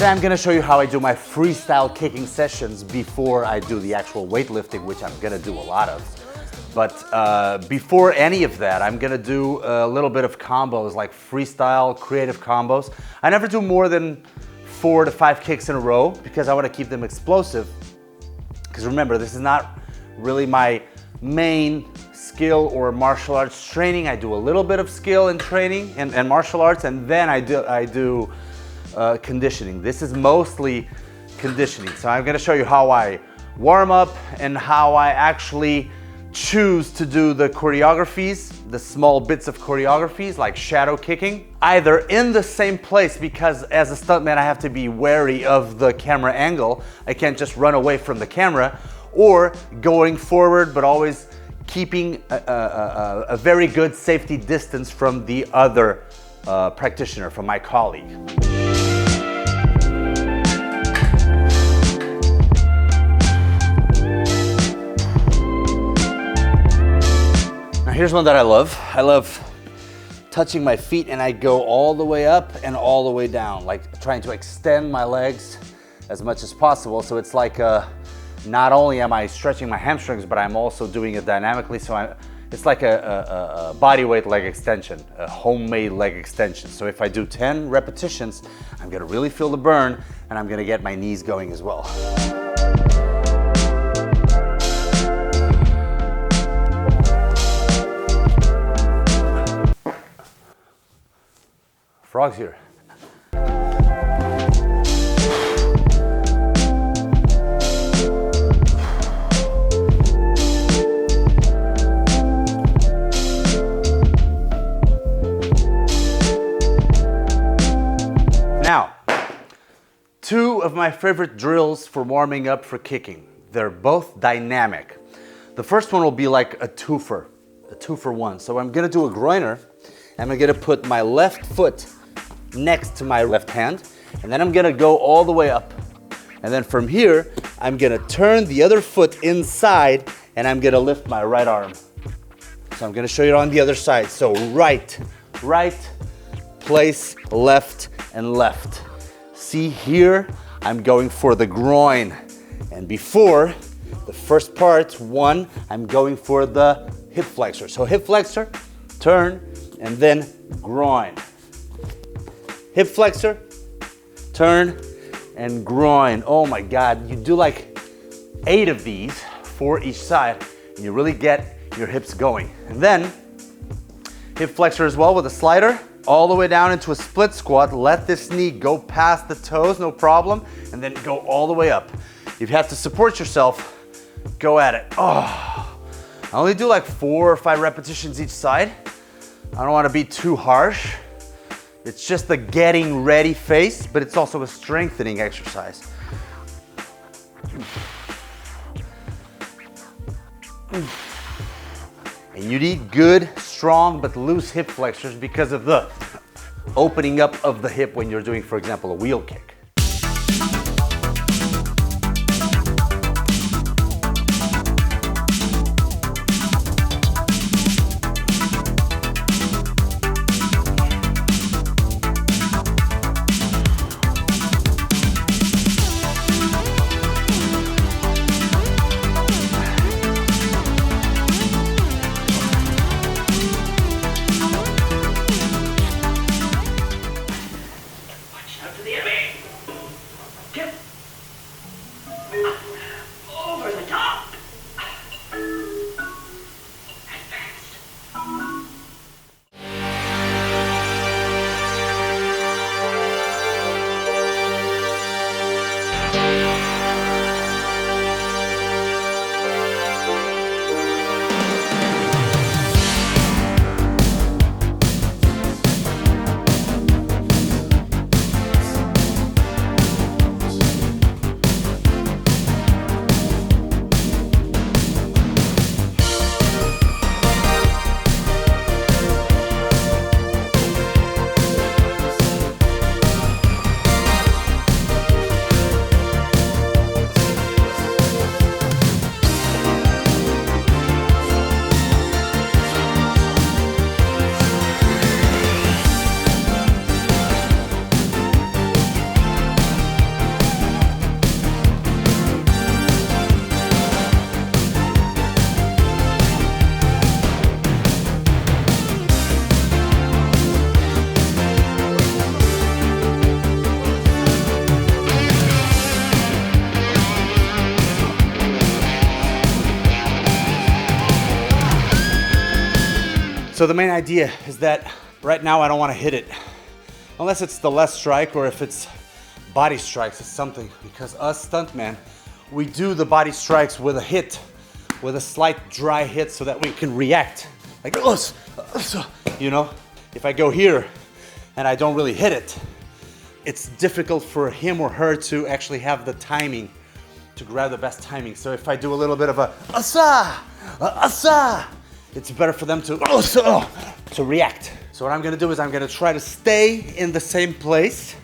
I'm gonna show you how I do my freestyle kicking sessions before I do the actual weightlifting, which I'm gonna do a lot of. But before any of that, I'm gonna do a little bit of combos, like freestyle creative combos. I never do more than 4 to 5 kicks in a row because I wanna keep them explosive. Because remember, this is not really my main skill or martial arts training. I do a little bit of skill and training and martial arts, and then I do conditioning. This is mostly conditioning. So I'm gonna show you how I warm up and how I actually choose to do the choreographies, the small bits of choreographies like shadow kicking, either in the same place, because as a stuntman I have to be wary of the camera angle. I can't just run away from the camera, or going forward but always keeping a very good safety distance from the other practitioner, from my colleague. Here's one that I love. I love touching my feet, and I go all the way up and all the way down, like trying to extend my legs as much as possible. So it's like not only am I stretching my hamstrings, but I'm also doing it dynamically. So it's like a body weight leg extension, a homemade leg extension. So if I do 10 repetitions, I'm gonna really feel the burn, and I'm gonna get my knees going as well. Frogs here. Now, 2 of my favorite drills for warming up for kicking. They're both dynamic. The first one will be like a 2 for 1. So I'm gonna do a groiner. I'm gonna put my left foot next to my left hand, and then I'm gonna go all the way up. And then from here, I'm gonna turn the other foot inside, and I'm gonna lift my right arm. So I'm gonna show you on the other side. So right, place, left, and left. See here, I'm going for the groin. And before, the first part, 1, I'm going for the hip flexor. So hip flexor, turn, and then groin. Hip flexor, turn, and groin. Oh my God, you do like 8 of these for each side, and you really get your hips going. And then hip flexor as well with a slider, all the way down into a split squat. Let this knee go past the toes, no problem, and then go all the way up. If you have to support yourself, go at it. Oh, I only do like 4 or 5 repetitions each side. I don't want to be too harsh. It's just the getting ready phase, but it's also a strengthening exercise. And you need good, strong, but loose hip flexors because of the opening up of the hip when you're doing, for example, a wheel kick. So the main idea is that right now I don't want to hit it. Unless it's the left strike or if it's body strikes, it's something. Because us stuntmen, we do the body strikes with a hit, with a slight dry hit so that we can react. Like, you know, if I go here and I don't really hit it, it's difficult for him or her to actually have the timing, to grab the best timing. So if I do a little bit of a asa, it's better for them to react. So what I'm gonna do is I'm gonna try to stay in the same place,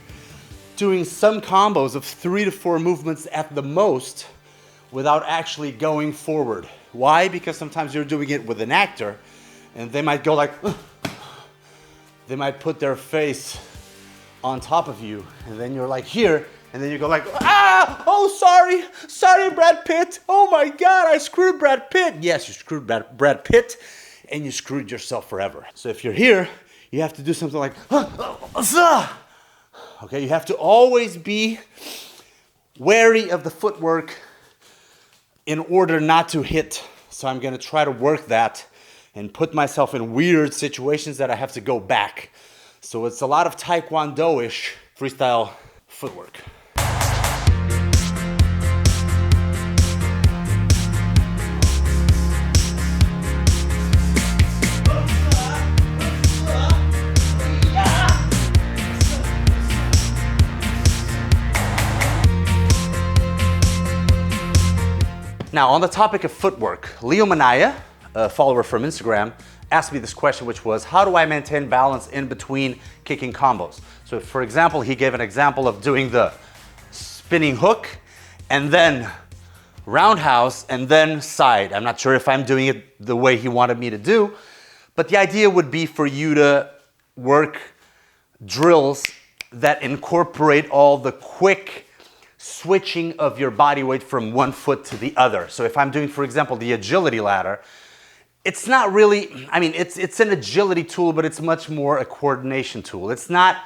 doing some combos of 3 to 4 movements at the most without actually going forward. Why? Because sometimes you're doing it with an actor and they might go like, they might put their face on top of you and then you're like here and then you go like, sorry Brad Pitt, oh my God, I screwed Brad Pitt. Yes, you screwed Brad Pitt and you screwed yourself forever. So if you're here, you have to do something like, okay, you have to always be wary of the footwork in order not to hit. So I'm gonna try to work that and put myself in weird situations that I have to go back. So it's a lot of Taekwondo-ish freestyle footwork. Now, on the topic of footwork, Leo Manaya, a follower from Instagram, asked me this question, which was, how do I maintain balance in between kicking combos? So for example, he gave an example of doing the spinning hook and then roundhouse and then side. I'm not sure if I'm doing it the way he wanted me to do, but the idea would be for you to work drills that incorporate all the quick switching of your body weight from one foot to the other. So if I'm doing, for example, the agility ladder, it's not really, I mean, it's an agility tool, but it's much more a coordination tool. It's not,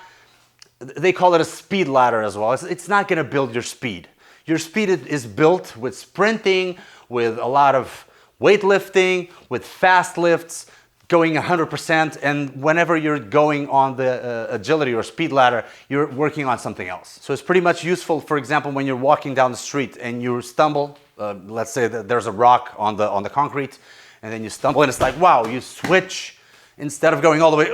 they call it a speed ladder as well. It's not gonna build your speed. Your speed is built with sprinting, with a lot of weightlifting, with fast lifts, going 100%, and whenever you're going on the agility or speed ladder, you're working on something else. So it's pretty much useful, for example, when you're walking down the street and you stumble, let's say that there's a rock on the concrete, and then you stumble and it's like, wow, you switch, instead of going all the way,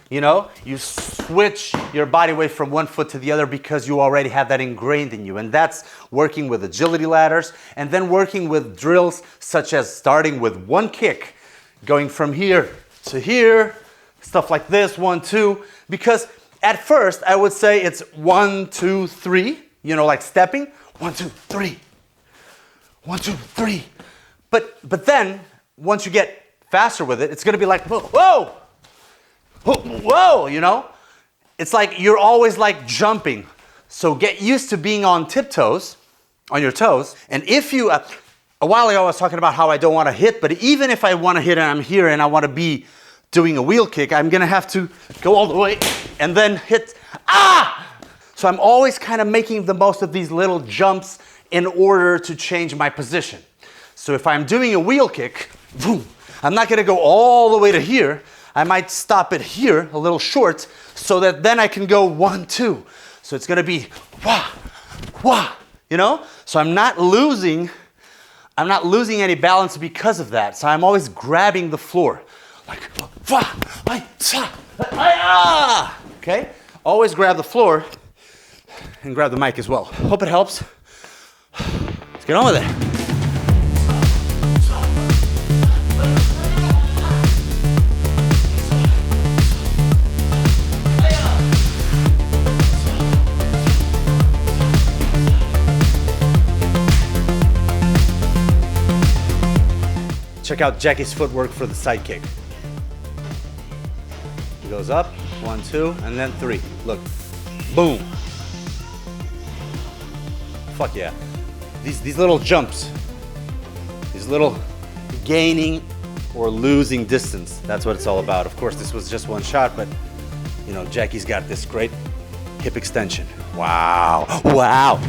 you know, you switch your body weight from one foot to the other because you already have that ingrained in you. And that's working with agility ladders, and then working with drills such as starting with one kick, going from here to here, stuff like this, 1, 2, because at first I would say it's 1, 2, 3, you know, like stepping, 1, 2, 3, 1, 2, 3. But then once you get faster with it, it's gonna be like, whoa, whoa, you know? It's like you're always like jumping. So get used to being on tiptoes, on your toes, and if you, a while ago I was talking about how I don't want to hit, but even if I want to hit and I'm here and I want to be doing a wheel kick, I'm going to have to go all the way and then hit, So I'm always kind of making the most of these little jumps in order to change my position. So if I'm doing a wheel kick, boom, I'm not going to go all the way to here. I might stop it here, a little short, so that then I can go 1, 2. So it's going to be wah, wah, you know? So I'm not losing any balance because of that. So I'm always grabbing the floor. Like, okay? Always grab the floor and grab the mic as well. Hope it helps. Let's get on with it. Check out Jackie's footwork for the side kick. He goes up, 1, 2, and then 3. Look, boom. Fuck yeah. These little jumps, these little gaining or losing distance, that's what it's all about. Of course, this was just one shot, but you know, Jackie's got this great hip extension. Wow, wow.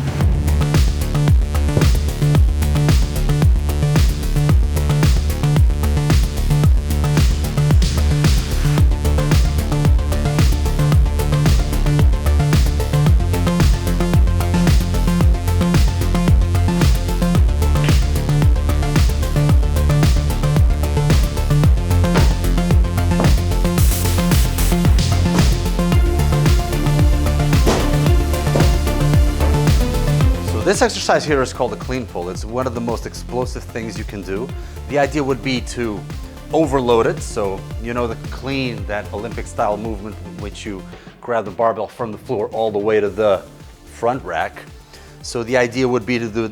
this exercise here is called a clean pull. It's one of the most explosive things you can do. The idea would be to overload it. So, you know, the clean, that Olympic style movement in which you grab the barbell from the floor all the way to the front rack. So the idea would be to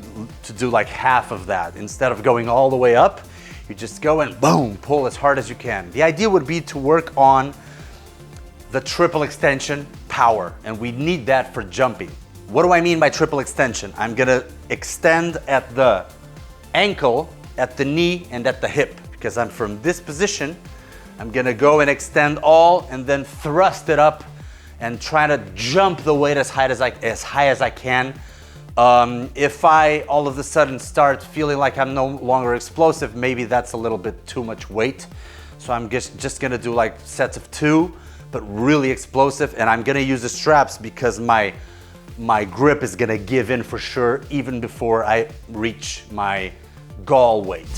do like half of that. Instead of going all the way up, you just go and boom, pull as hard as you can. The idea would be to work on the triple extension power, and we need that for jumping. What do I mean by triple extension? I'm gonna extend at the ankle, at the knee, and at the hip, because I'm from this position. I'm gonna go and extend all and then thrust it up and try to jump the weight as high as I can. If I all of a sudden start feeling like I'm no longer explosive, maybe that's a little bit too much weight. So I'm just gonna do like sets of 2, but really explosive. And I'm gonna use the straps because my grip is gonna give in for sure, even before I reach my goal weight.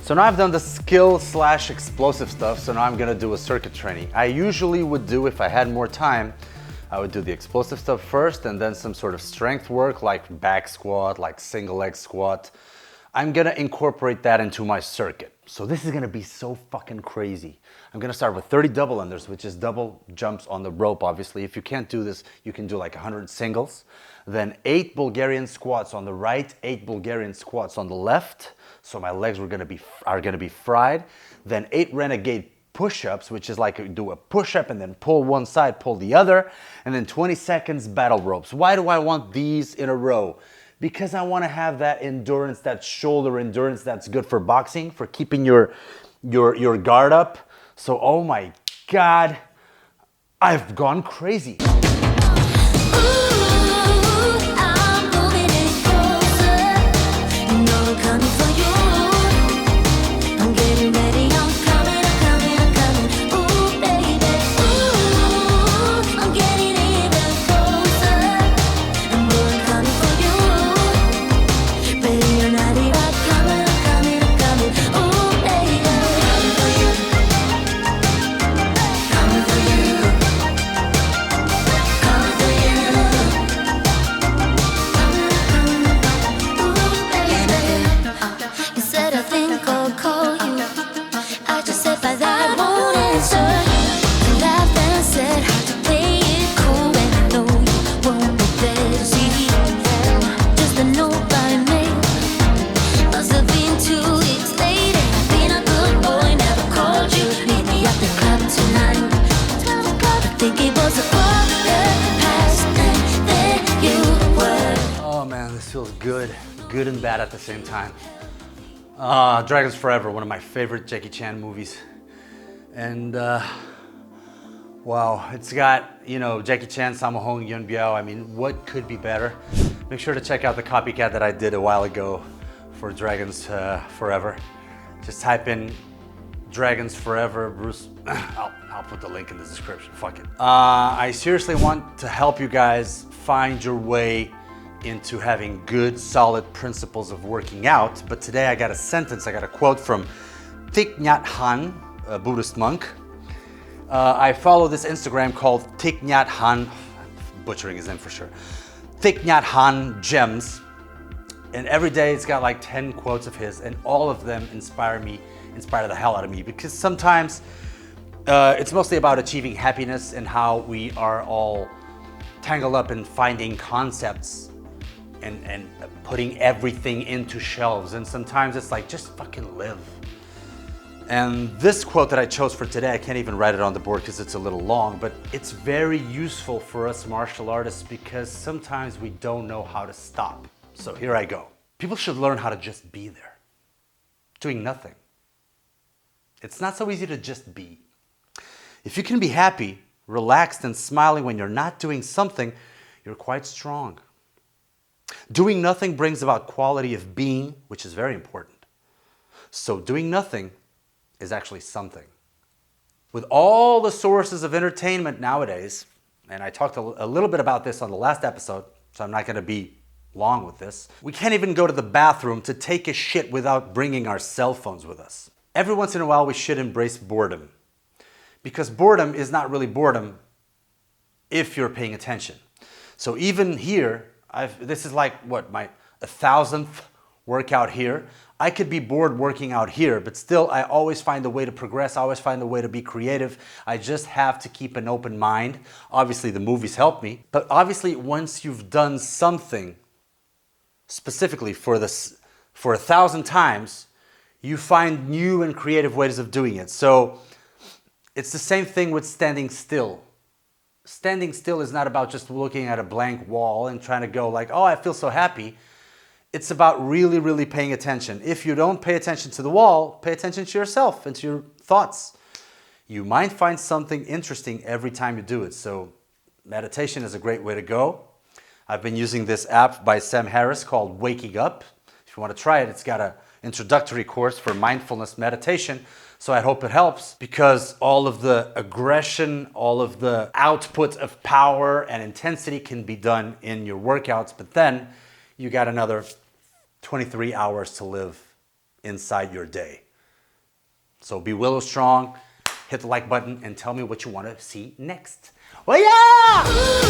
So now I've done the skill / explosive stuff, so now I'm gonna do a circuit training. I usually would do, if I had more time, I would do the explosive stuff first and then some sort of strength work like back squat, like single leg squat. I'm gonna incorporate that into my circuit. So this is gonna be so fucking crazy. I'm gonna start with 30 double unders, which is double jumps on the rope, obviously. If you can't do this, you can do like 100 singles. Then 8 Bulgarian squats on the right, 8 Bulgarian squats on the left. So my legs are gonna be fried. Then 8 renegade push-ups, which is like do a push-up and then pull one side, pull the other, and then 20 seconds battle ropes. Why do I want these in a row? Because I want to have that endurance, that shoulder endurance that's good for boxing, for keeping your guard up. So, oh my God, I've gone crazy. Good and bad at the same time. Dragons Forever, one of my favorite Jackie Chan movies. And wow, it's got, you know, Jackie Chan, Sammo Hung, Yun Biao. I mean, what could be better? Make sure to check out the copycat that I did a while ago for Dragons Forever. Just type in Dragons Forever, Bruce. I'll put the link in the description, fuck it. I seriously want to help you guys find your way into having good, solid principles of working out. But today I got a quote from Thich Nhat Hanh, a Buddhist monk. I follow this Instagram called Thich Nhat Hanh, butchering his name for sure, Thich Nhat Hanh Gems. And every day it's got like 10 quotes of his, and all of them inspire the hell out of me, because sometimes it's mostly about achieving happiness and how we are all tangled up in finding concepts and putting everything into shelves. And sometimes it's like, just fucking live. And this quote that I chose for today, I can't even write it on the board because it's a little long, but it's very useful for us martial artists because sometimes we don't know how to stop. So here I go. People should learn how to just be there, doing nothing. It's not so easy to just be. If you can be happy, relaxed, and smiling when you're not doing something, you're quite strong. Doing nothing brings about quality of being, which is very important. So doing nothing is actually something. With all the sources of entertainment nowadays, and I talked a little bit about this on the last episode, so I'm not going to be long with this. We can't even go to the bathroom to take a shit without bringing our cell phones with us. Every once in a while, we should embrace boredom. Because boredom is not really boredom if you're paying attention. So even here, this is like, what, my 1,000th workout here. I could be bored working out here, but still I always find a way to progress. I always find a way to be creative. I just have to keep an open mind. Obviously the movies help me, but obviously once you've done something specifically for 1,000 times, you find new and creative ways of doing it. So it's the same thing with standing still. Standing still is not about just looking at a blank wall and trying to go like, oh, I feel so happy. It's about really, really paying attention. If you don't pay attention to the wall, pay attention to yourself and to your thoughts. You might find something interesting every time you do it. So meditation is a great way to go. I've been using this app by Sam Harris called Waking Up. If you want to try it, it's got an introductory course for mindfulness meditation. So I hope it helps, because all of the aggression, all of the output of power and intensity can be done in your workouts, but then you got another 23 hours to live inside your day. So be Willow strong, hit the like button, and tell me what you want to see next. Well, yeah!